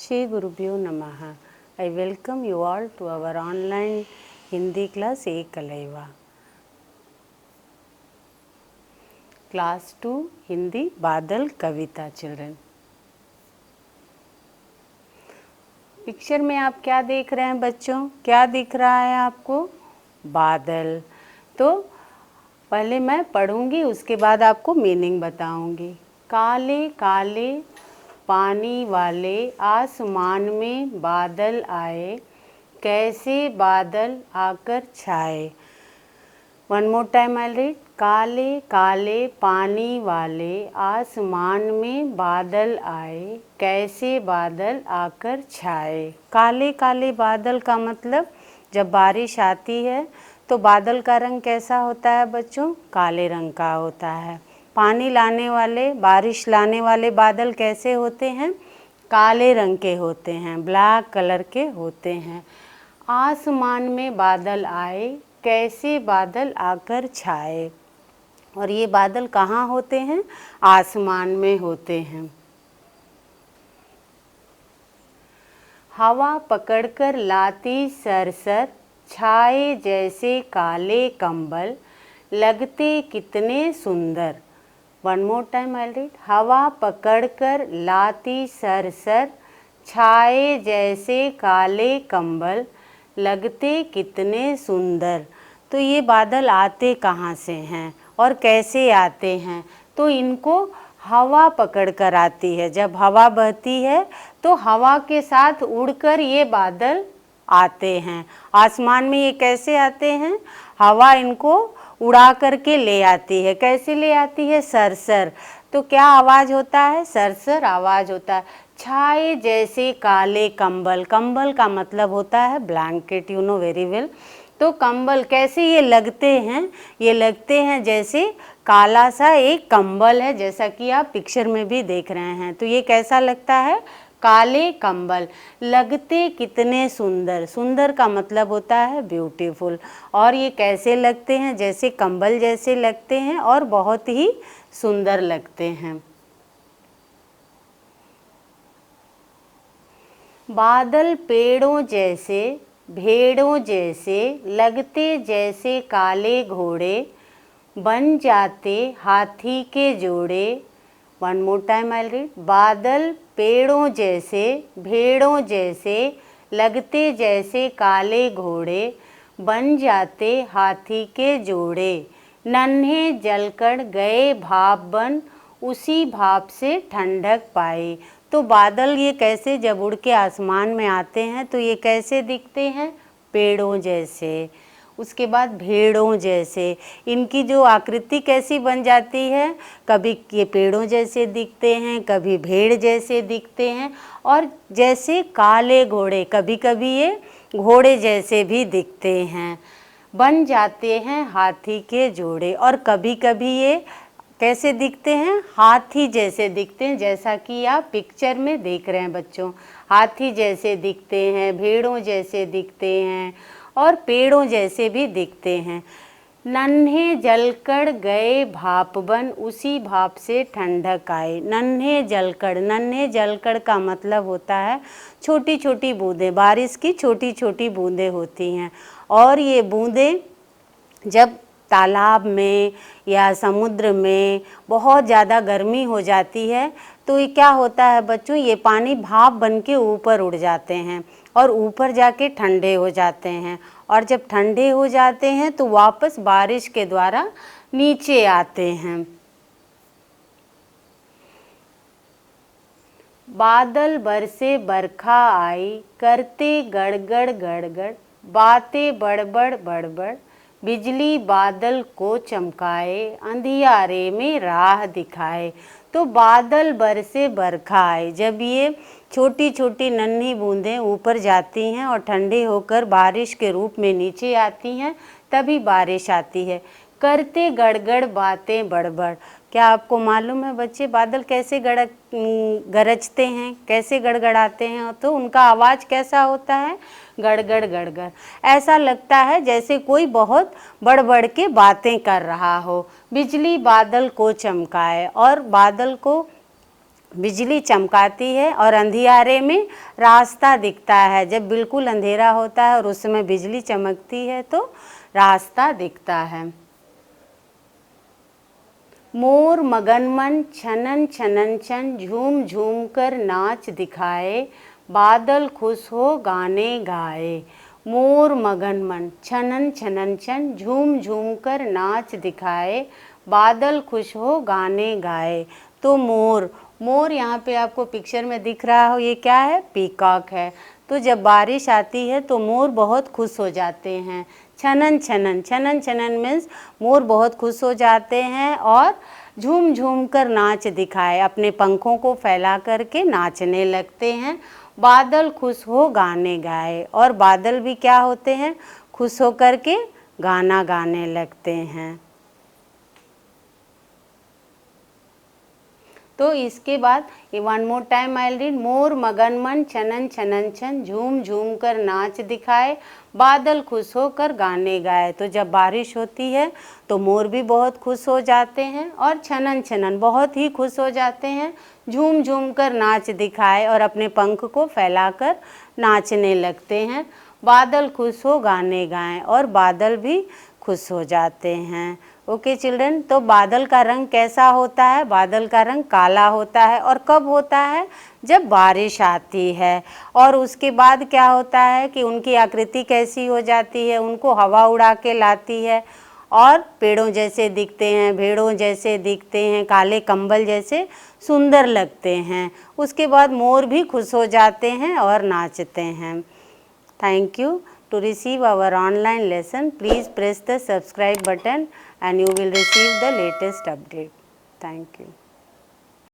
Shri Gurubhyo Namaha. I welcome you all to our online Hindi class Ekalaiva. Class 2 Hindi बादल कविता children. Picture में आप क्या देख रहे हैं बच्चों? क्या दिख रहा है आपको? बादल। तो पहले मैं पढ़ूंगी, उसके बाद आपको मीनिंग बताऊंगी। काले काले पानी वाले आसमान में बादल आए, कैसे बादल आकर छाए। One more time I read. काले काले पानी वाले आसमान में बादल आए, कैसे बादल आकर छाए। काले काले बादल का मतलब जब बारिश आती है तो बादल का रंग कैसा होता है बच्चों? काले रंग का होता है। पानी लाने वाले, बारिश लाने वाले बादल कैसे होते हैं? काले रंग के होते हैं, ब्लैक कलर के होते हैं। आसमान में बादल आए, कैसे बादल आकर छाए। और ये बादल कहाँ होते हैं? आसमान में होते हैं। हवा पकड़कर लाती सरसर, छाए जैसे काले कंबल, लगते कितने सुंदर। One more time I read. हवा पकड़कर लाती सरसर, छाए जैसे काले कंबल, लगते कितने सुंदर। तो ये बादल आते कहाँ से हैं और कैसे आते हैं? तो इनको हवा पकड़ कर आती है। जब हवा बहती है तो हवा के साथ उड़कर ये बादल आते हैं। आसमान में ये कैसे आते हैं? हवा इनको उड़ा करके ले आती है। कैसे ले आती है? सरसर। तो क्या आवाज़ होता है? सरसर आवाज़ होता है। छाए जैसे काले कंबल, कंबल का मतलब होता है blanket, you know very well. तो कंबल कैसे ये लगते हैं? ये लगते हैं जैसे काला सा एक कंबल है, जैसा कि आप पिक्चर में भी देख रहे हैं। तो ये कैसा लगता है? काले कंबल। लगते कितने सुंदर, सुंदर का मतलब होता है ब्यूटीफुल। और ये कैसे लगते हैं? जैसे कंबल जैसे लगते हैं और बहुत ही सुंदर लगते हैं। बादल पेड़ों जैसे, भेड़ों जैसे, लगते जैसे काले घोड़े, बन जाते हाथी के जोड़े। One more time I read. बादल पेड़ों जैसे, भेड़ों जैसे, लगते जैसे काले घोड़े, बन जाते हाथी के जोड़े। नन्हे जलकर गए भाप बन, उसी भाप से ठंडक पाई। तो बादल ये कैसे जब उड़ के आसमान में आते हैं तो ये कैसे दिखते हैं? पेड़ों जैसे। उसके बाद भेड़ों जैसे। इनकी जो आकृति कैसी बन जाती है? कभी ये पेड़ों जैसे दिखते हैं, कभी भेड़ जैसे दिखते हैं, और जैसे काले घोड़े, कभी कभी ये घोड़े जैसे भी दिखते हैं। बन जाते हैं हाथी के जोड़े। और कभी कभी ये कैसे दिखते हैं? हाथी जैसे दिखते हैं, जैसा कि आप पिक्चर में देख रहे हैं बच्चों। हाथी जैसे दिखते हैं, भेड़ों जैसे दिखते हैं और पेड़ों जैसे भी दिखते हैं। नन्हे जलकर गए भाप बन, उसी भाप से ठंडक आए। नन्हे जलकर, नन्हे जलकर का मतलब होता है छोटी छोटी बूंदें, बारिश की छोटी छोटी बूंदें होती हैं। और ये बूंदें जब तालाब में या समुद्र में बहुत ज़्यादा गर्मी हो जाती है तो ये क्या होता है बच्चों? ये पानी भाप बन के ऊपर उड़ जाते हैं और ऊपर जाके ठंडे हो जाते हैं। और जब ठंडे हो जाते हैं तो वापस बारिश के द्वारा नीचे आते हैं। बादल बरसे बरखा आई, करते गड़गड़ गड़गड़, बातें बड़बड़ बड़बड़, बिजली बादल को चमकाए, अंधियारे में राह दिखाए। तो बादल बरसे बरखा आए, जब ये छोटी छोटी नन्ही बूंदें ऊपर जाती हैं और ठंडे होकर बारिश के रूप में नीचे आती हैं, तभी बारिश आती है। करते गड़गड़ बातें बड़बड़। क्या आपको मालूम है बच्चे बादल कैसे गरजते हैं, कैसे गड़गड़ाते हैं? तो उनका आवाज़ कैसा होता है? गड़गड़ गड़गड़। ऐसा लगता है जैसे कोई बहुत बढ़ बढ़ के बातें कर रहा हो। बिजली बादल को चमकाए, और बादल को बिजली चमकाती है और अंधियारे में रास्ता दिखता है। जब बिल्कुल अंधेरा होता है और उस समय बिजली चमकती है तो रास्ता दिखता है। मोर मगन मन छनन छनन छन झूम झूम कर नाच दिखाए, बादल खुश हो गाने गाए। मोर मगन मन छनन छनन छन झूम झूम कर नाच दिखाए, बादल खुश हो गाने गाए। तो मोर, मोर यहाँ पे आपको पिक्चर में दिख रहा हो, ये क्या है? पीकॉक है। तो जब बारिश आती है तो मोर बहुत खुश हो जाते हैं। छनन छनन, छनन छनन मीन्स मोर बहुत खुश हो जाते हैं और झूम झूम कर नाच दिखाए, अपने पंखों को फैला करके नाचने लगते हैं। बादल खुश हो गाने गाए, और बादल भी क्या होते हैं? खुश हो करके गाना गाने लगते हैं। तो इसके बाद ये one more time I read. मोर मगन मन छनन छनन छन झूम झूम कर नाच दिखाए, बादल खुश होकर गाने गाए। तो जब बारिश होती है तो मोर भी बहुत खुश हो जाते हैं और छनन छनन बहुत ही खुश हो जाते हैं, झूम झूम कर नाच दिखाए और अपने पंख को फैलाकर नाचने लगते हैं। बादल खुश हो गाने गाएं, और बादल भी खुश हो जाते हैं। ओके चिल्ड्रन, तो बादल का रंग कैसा होता है? बादल का रंग काला होता है। और कब होता है? जब बारिश आती है। और उसके बाद क्या होता है कि उनकी आकृति कैसी हो जाती है? उनको हवा उड़ा के लाती है और पेड़ों जैसे दिखते हैं, भेड़ों जैसे दिखते हैं, काले कंबल जैसे सुंदर लगते हैं। उसके बाद मोर भी खुश हो जाते हैं और नाचते हैं। Thank you. To receive our online lesson, please press the subscribe button and you will receive the latest update. Thank you.